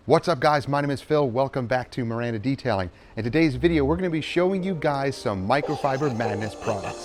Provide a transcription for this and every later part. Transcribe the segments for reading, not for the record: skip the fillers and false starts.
What's up guys, my name is Phil. Welcome back to Miranda Detailing. In today's video, we're going to be showing you guys some microfiber madness products.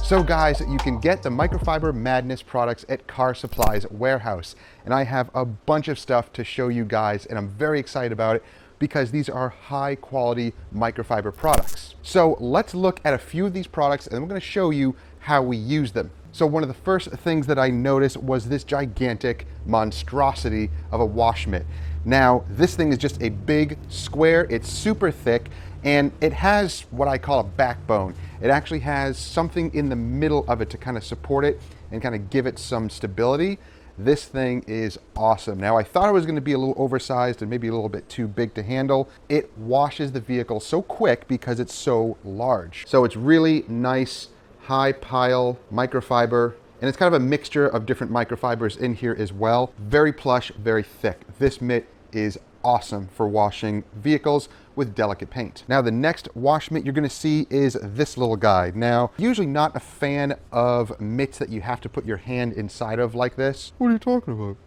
So guys, you can get the microfiber madness products at Car Supply's warehouse. And I have a bunch of stuff to show you guys, and I'm very excited about it because these are high quality microfiber products. So let's look at a few of these products and I'm going to show you how we use them. So one of the first things that I noticed was this gigantic monstrosity of a wash mitt. Now, this thing is just a big square, it's super thick, and it has what I call a backbone. It actually has something in the middle of it to kind of support it and kind of give it some stability. This thing is awesome. Now, I thought it was going to be a little oversized and maybe a little bit too big to handle. It washes the vehicle so quick because it's so large. So it's really nice, high pile microfiber, and it's kind of a mixture of different microfibers in here as well. Very plush, very thick. This mitt is awesome for washing vehicles with delicate paint. Now, the next wash mitt you're gonna see is this little guy. Now, usually not a fan of mitts that you have to put your hand inside of like this. What are you talking about?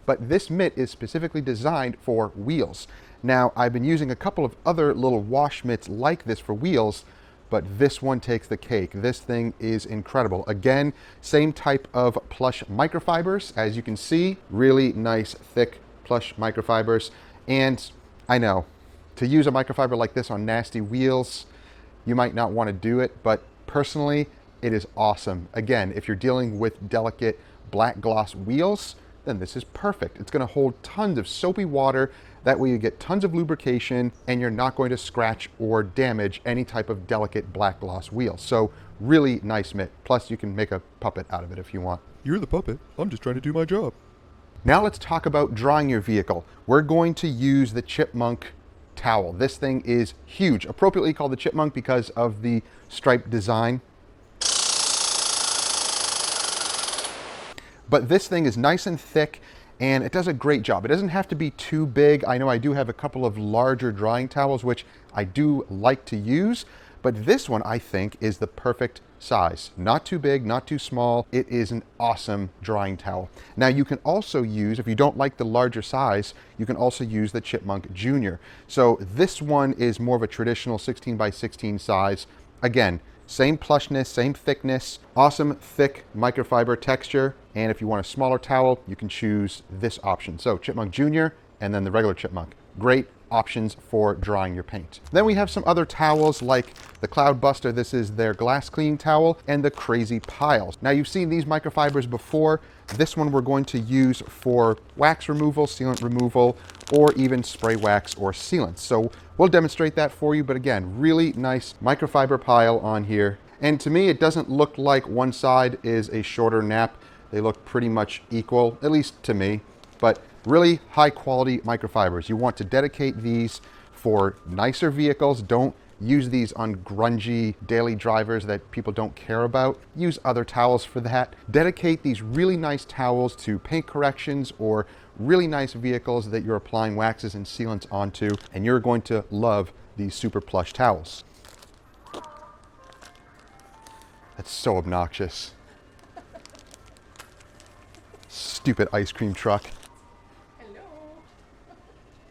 But this mitt is specifically designed for wheels. Now, I've been using a couple of other little wash mitts like this for wheels, but this one takes the cake. This thing is incredible. Again, same type of plush microfibers. As you can see, really nice, thick, plush microfibers. And I know, to use a microfiber like this on nasty wheels, you might not want to do it, but personally, it is awesome. Again, if you're dealing with delicate black gloss wheels, then this is perfect. It's gonna hold tons of soapy water. That way you get tons of lubrication and you're not going to scratch or damage any type of delicate black gloss wheel. So really nice mitt. Plus you can make a puppet out of it if you want. You're the puppet. I'm just trying to do my job. Now let's talk about drying your vehicle. We're going to use the Chipmunk towel. This thing is huge, appropriately called the Chipmunk because of the striped design. But this thing is nice and thick and it does a great job. It doesn't have to be too big. I know I do have a couple of larger drying towels, which I do like to use, but this one I think is the perfect size. Not too big, not too small. It is an awesome drying towel. Now you can also use, if you don't like the larger size, you can also use the Chipmunk Junior. So this one is more of a traditional 16 by 16 size. Again, same plushness, same thickness, awesome thick microfiber texture. And if you want a smaller towel, you can choose this option. So Chipmunk Junior and then the regular Chipmunk. Great options for drying your paint. Then we have some other towels like the Cloud Buster. This is their glass cleaning towel, and the Crazy Piles. Now you've seen these microfibers before. This one we're going to use for wax removal, sealant removal, or even spray wax or sealants. So we'll demonstrate that for you, but again, really nice microfiber pile on here. And to me, it doesn't look like one side is a shorter nap. They look pretty much equal, at least to me, but really high quality microfibers. You want to dedicate these for nicer vehicles. Don't use these on grungy daily drivers that people don't care about. Use other towels for that. Dedicate these really nice towels to paint corrections or really nice vehicles that you're applying waxes and sealants onto, and you're going to love these super plush towels. That's so obnoxious. Stupid ice cream truck.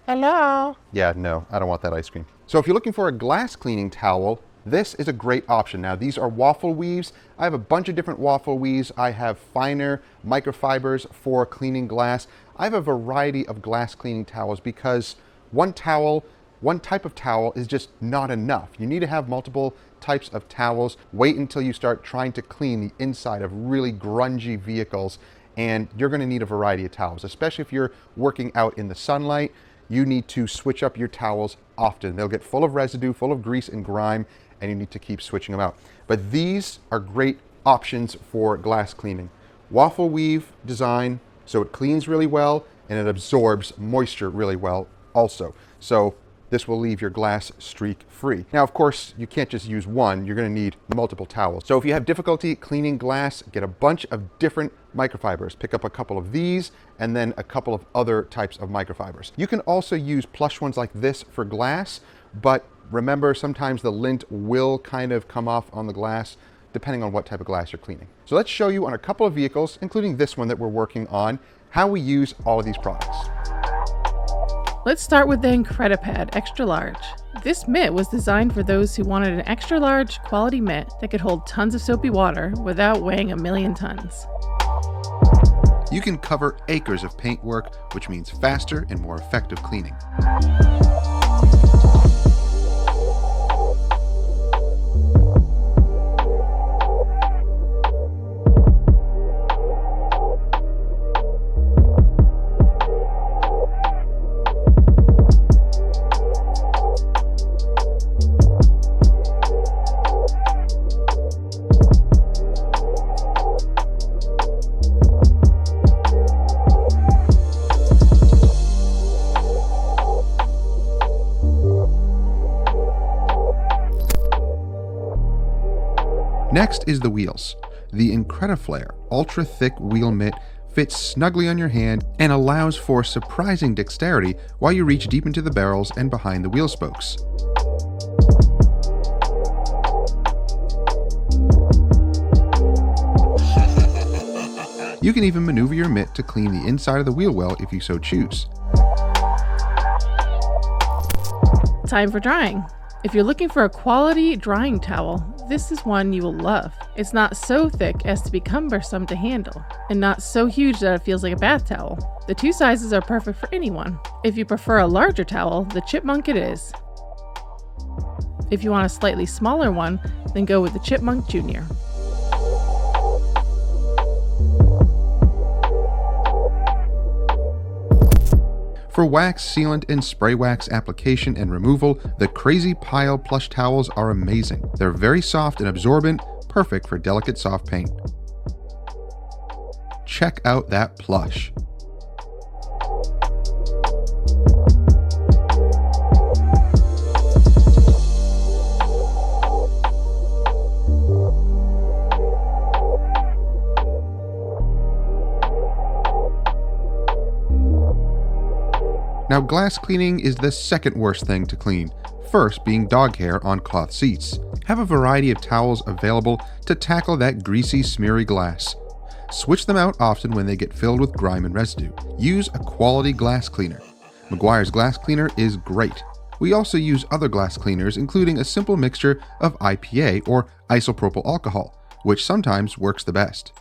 Hello. Yeah, no, I don't want that ice cream. So if you're looking for a glass cleaning towel, this is a great option. Now, these are waffle weaves. I have a bunch of different waffle weaves. I have finer microfibers for cleaning glass. I have a variety of glass cleaning towels because one type of towel is just not enough. You need to have multiple types of towels. Wait until you start trying to clean the inside of really grungy vehicles, and you're gonna need a variety of towels, especially if you're working out in the sunlight. You need to switch up your towels often. They'll get full of residue, full of grease and grime, and you need to keep switching them out. But these are great options for glass cleaning. Waffle weave design, so it cleans really well and it absorbs moisture really well also. So this will leave your glass streak free. Now, of course, you can't just use one. You're gonna need multiple towels. So if you have difficulty cleaning glass, get a bunch of different microfibers. Pick up a couple of these and then a couple of other types of microfibers. You can also use plush ones like this for glass, but remember, sometimes the lint will kind of come off on the glass. depending on what type of glass you're cleaning. So let's show you on a couple of vehicles, including this one that we're working on, how we use all of these products. Let's start with the Incredipad Extra Large. This mitt was designed for those who wanted an extra large quality mitt that could hold tons of soapy water without weighing 1,000,000 tons. You can cover acres of paint work, which means faster and more effective cleaning. Next is the wheels. The Incrediflare Ultra Thick Wheel Mitt fits snugly on your hand and allows for surprising dexterity while you reach deep into the barrels and behind the wheel spokes. You can even maneuver your mitt to clean the inside of the wheel well if you so choose. Time for drying. If you're looking for a quality drying towel, this is one you will love. It's not so thick as to be cumbersome to handle, and not so huge that it feels like a bath towel. The two sizes are perfect for anyone. If you prefer a larger towel, the Chipmunk it is. If you want a slightly smaller one, then go with the Chipmunk Jr. For wax, sealant, and spray wax application and removal, the Crazy Pile plush towels are amazing. They're very soft and absorbent, perfect for delicate soft paint. Check out that plush. Now, glass cleaning is the second worst thing to clean, first being dog hair on cloth seats. Have a variety of towels available to tackle that greasy, smeary glass. Switch them out often when they get filled with grime and residue. Use a quality glass cleaner. Meguiar's glass cleaner is great. We also use other glass cleaners, including a simple mixture of IPA or isopropyl alcohol, which sometimes works the best.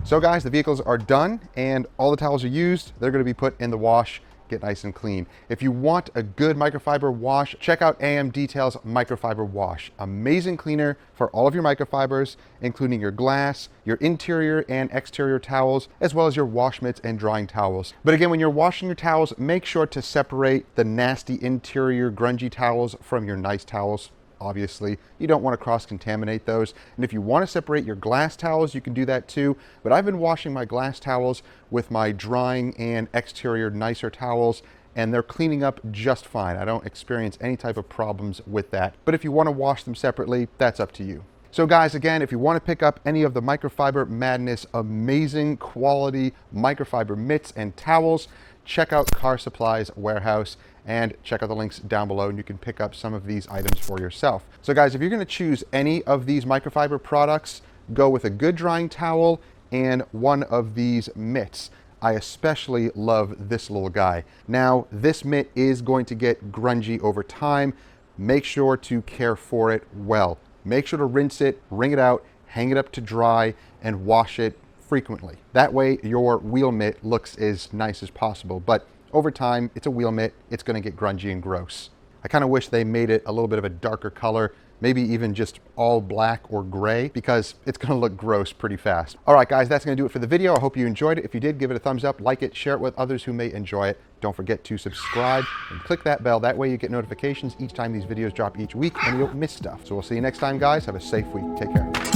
So guys, the vehicles are done and all the towels are used. They're going to be put in the wash, get nice and clean. If you want a good microfiber wash, check out AM Detail's Microfiber Wash. Amazing cleaner for all of your microfibers, including your glass, your interior and exterior towels, as well as your wash mitts and drying towels. But again, when you're washing your towels, make sure to separate the nasty interior grungy towels from your nice towels. Obviously, you don't want to cross-contaminate those. And if you want to separate your glass towels, you can do that too. But I've been washing my glass towels with my drying and exterior nicer towels, and they're cleaning up just fine. I don't experience any type of problems with that. But if you want to wash them separately, that's up to you. So guys, again, if you want to pick up any of the Microfiber Madness amazing quality microfiber mitts and towels, check out Car Supply's warehouse and check out the links down below and you can pick up some of these items for yourself. So guys, if you're going to choose any of these microfiber products, go with a good drying towel and one of these mitts. I especially love this little guy. Now, this mitt is going to get grungy over time. Make sure to care for it well. Make sure to rinse it, wring it out, hang it up to dry, and wash it frequently. That way your wheel mitt looks as nice as possible. But over time, it's a wheel mitt, it's going to get grungy and gross. I kind of wish they made it a little bit of a darker color, maybe even just all black or gray, because it's going to look gross pretty fast. All right, guys, that's going to do it for the video. I hope you enjoyed it. If you did, give it a thumbs up, like it, share it with others who may enjoy it. Don't forget to subscribe and click that bell. That way you get notifications each time these videos drop each week and you don't miss stuff. So we'll see you next time, guys. Have a safe week. Take care.